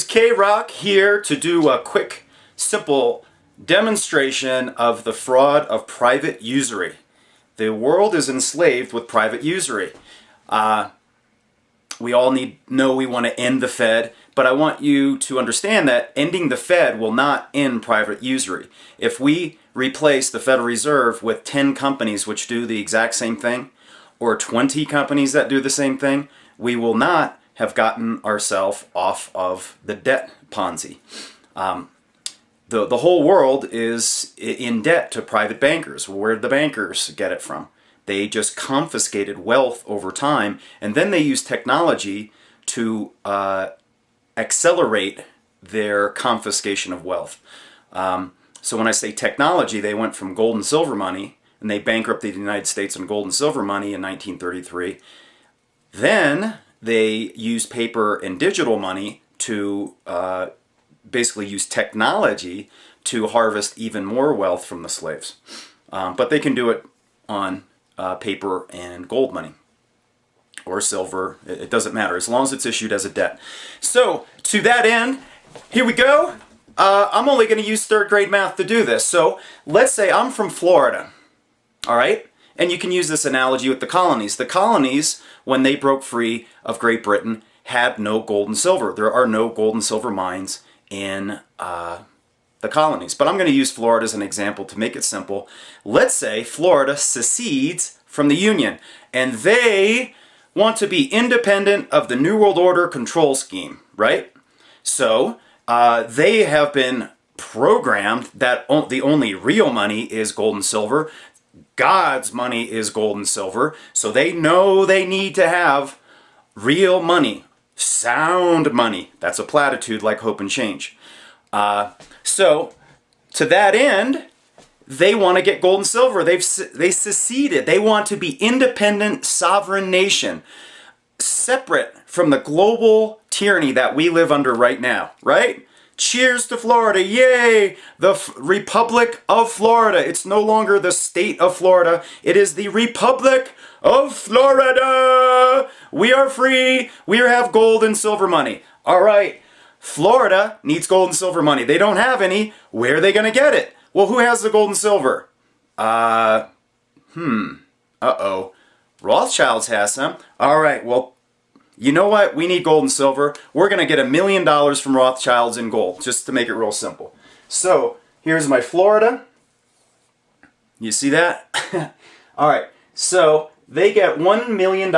K-Rock here to do a quick, simple demonstration of the fraud of private usury. The world is enslaved with private usury. We all know we want to end the Fed, but I want you to understand that ending the Fed will not end private usury. If we replace the Federal Reserve with 10 companies which do the exact same thing, or 20 companies that do the same thing, we will not have gotten ourselves off of the debt Ponzi. The whole world is in debt to private bankers. Where did the bankers get it from? They just confiscated wealth over time, and then they used technology to accelerate their confiscation of wealth. So when I say technology, they went from gold and silver money, and they bankrupted the United States on gold and silver money in 1933. Then they used paper and digital money to basically use technology to harvest even more wealth from the slaves. But they can do it on paper and gold money or silver. It doesn't matter as long as it's issued as a debt. So to that end, here we go. I'm only going to use third grade math to do this. So let's say I'm from Florida, all right? And you can use this analogy with the colonies. The colonies, when they broke free of Great Britain, had no gold and silver. There are no gold and silver mines in the colonies. But I'm going to use Florida as an example to make it simple. Let's say Florida secedes from the Union, and they want to be independent of the New World Order control scheme, right? So they have been programmed that the only real money is gold and silver. God's money is gold and silver. So they know they need to have real money, sound money. That's a platitude like hope and change. So to that end, they want to get gold and silver. They seceded. They want to be independent, sovereign nation, separate from the global tyranny that we live under right now, right? Cheers to Florida. Yay! The Republic of Florida. It's no longer the state of Florida. It is the Republic of Florida. We are free. We have gold and silver money. All right. Florida needs gold and silver money. They don't have any. Where are they going to get it? Well, who has the gold and silver? Rothschilds has some. All right. Well, you know what? We need gold and silver. We're going to get $1 million from Rothschilds in gold, just to make it real simple. So here's my Florida. You see that? All right. So they get $1 million.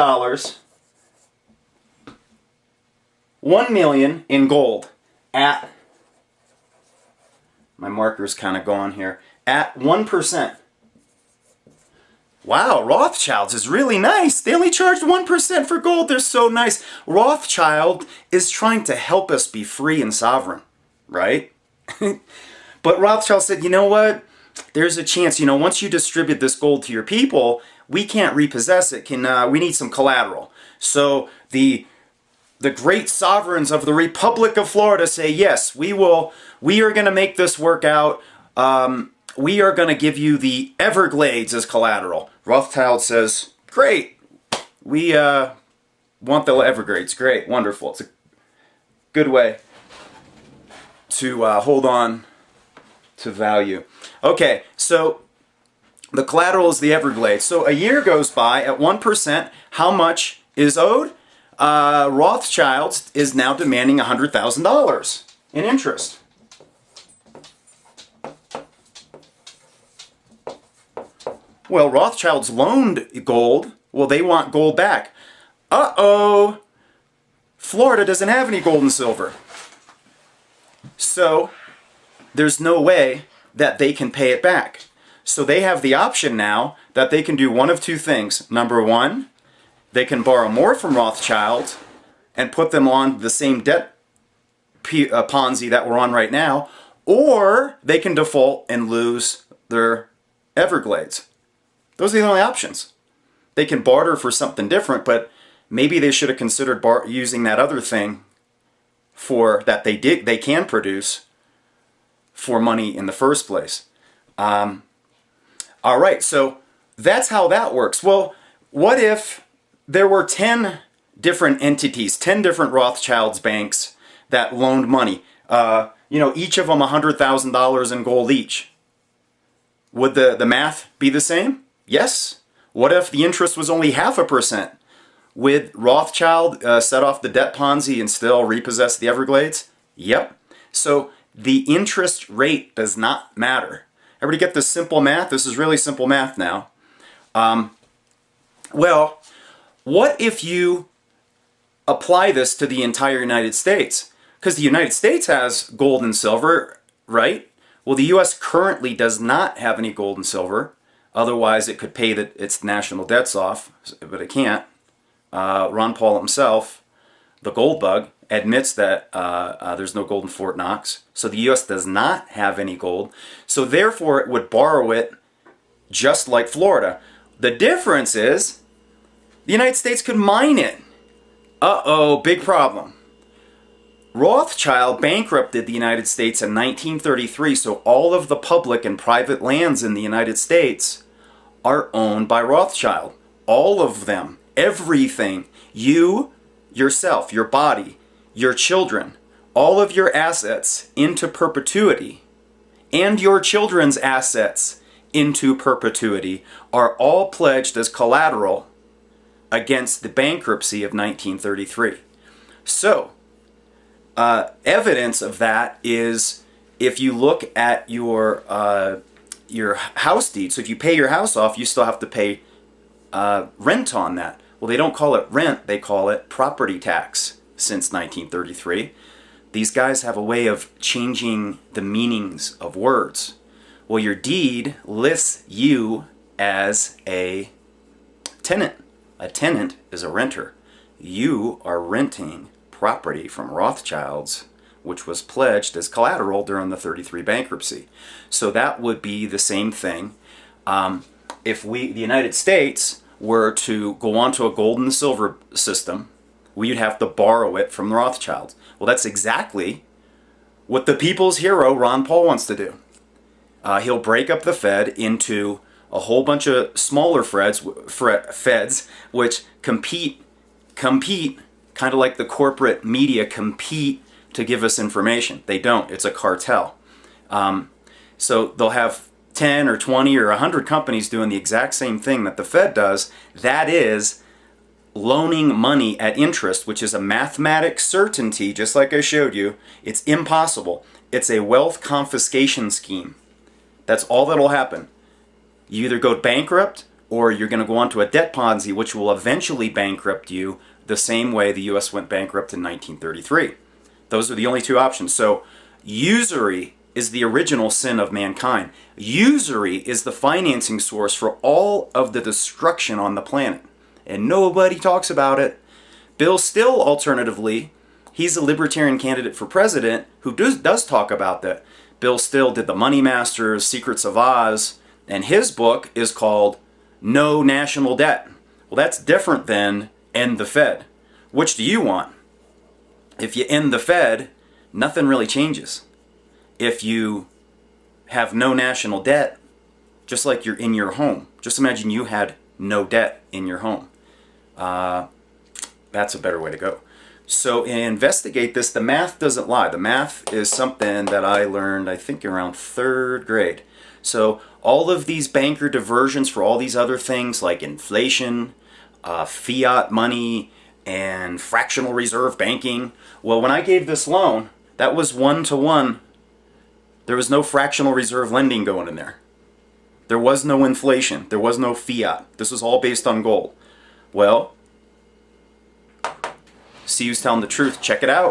$1 million in gold at, my marker's kind of gone here, at 1%. Wow, Rothschilds is really nice. They only charged 1% for gold. They're so nice. Rothschild is trying to help us be free and sovereign, right? But Rothschild said, you know what? There's a chance, once you distribute this gold to your people, we can't repossess it. We need some collateral. So the great sovereigns of the Republic of Florida say, yes, we are going to make this work out. We are going to give you the Everglades as collateral. Rothschild says, great. We want the Everglades. Great. Wonderful. It's a good way to hold on to value. Okay, so the collateral is the Everglades. So a year goes by at 1%. How much is owed? Rothschilds is now demanding $100,000 in interest. Well, Rothschilds loaned gold. Well, they want gold back. Uh-oh! Florida doesn't have any gold and silver. So there's no way that they can pay it back. So they have the option now that they can do one of two things. Number one, they can borrow more from Rothschild and put them on the same debt Ponzi that we're on right now, or they can default and lose their Everglades. Those are the only options. They can barter for something different, but maybe they should have considered using that other thing they can produce for money in the first place. All right, so that's how that works. Well, what if there were 10 different entities, 10 different Rothschilds banks that loaned money. Each of them $100,000 in gold each. Would the math be the same? Yes. What if the interest was only 0.5%? Would Rothschild set off the debt Ponzi and still repossess the Everglades? Yep. So the interest rate does not matter. Everybody get this simple math? This is really simple math now. Well, what if you apply this to the entire United States? Because the United States has gold and silver, right? Well, the U.S. currently does not have any gold and silver. Otherwise, it could pay its national debts off, but it can't. Ron Paul himself, the gold bug, admits that there's no gold in Fort Knox. So the U.S. does not have any gold. So therefore, it would borrow it just like Florida. The difference is the United States could mine it. Uh-oh, big problem. Rothschild bankrupted the United States in 1933, so all of the public and private lands in the United States are owned by Rothschild. All of them. Everything. You, yourself, your body, your children, all of your assets into perpetuity, and your children's assets into perpetuity are all pledged as collateral against the bankruptcy of 1933. So, evidence of that is if you look at your house deed. So if you pay your house off, you still have to pay rent on that. Well, they don't call it rent, they call it property tax since 1933. These guys have a way of changing the meanings of words. Well, your deed lists you as a tenant. A tenant is a renter. You are renting property from Rothschilds, which was pledged as collateral during the 33 bankruptcy. So that would be the same thing. If the United States, were to go onto a gold and silver system, we'd have to borrow it from the Rothschilds. Well, that's exactly what the people's hero, Ron Paul, wants to do. He'll break up the Fed into a whole bunch of smaller feds which compete, kind of like the corporate media compete to give us information. They don't. It's a cartel. So they'll have 10 or 20 or 100 companies doing the exact same thing that the Fed does. That is loaning money at interest, which is a mathematic certainty, just like I showed you. It's impossible. It's a wealth confiscation scheme. That's all that'll happen. You either go bankrupt or you're going to go onto a debt Ponzi, which will eventually bankrupt you the same way the U.S. went bankrupt in 1933. Those are the only two options. So usury is the original sin of mankind. Usury is the financing source for all of the destruction on the planet. And nobody talks about it. Bill Still, alternatively, he's a libertarian candidate for president who does talk about that. Bill Still did The Money Masters, Secrets of Oz, and his book is called No National Debt. Well, that's different than End the Fed. Which do you want? If you end the Fed, nothing really changes. If you have no national debt, just like you're in your home, just imagine you had no debt in your home. That's a better way to go. So investigate this. The math doesn't lie. The math is something that I learned, I think, around 3rd grade. So all of these banker diversions for all these other things like inflation, fiat money, and fractional reserve banking. Well, when I gave this loan, that was 1-to-1. There was no fractional reserve lending going in there. There was no inflation. There was no fiat. This was all based on gold. Well, see who's telling the truth. Check it out.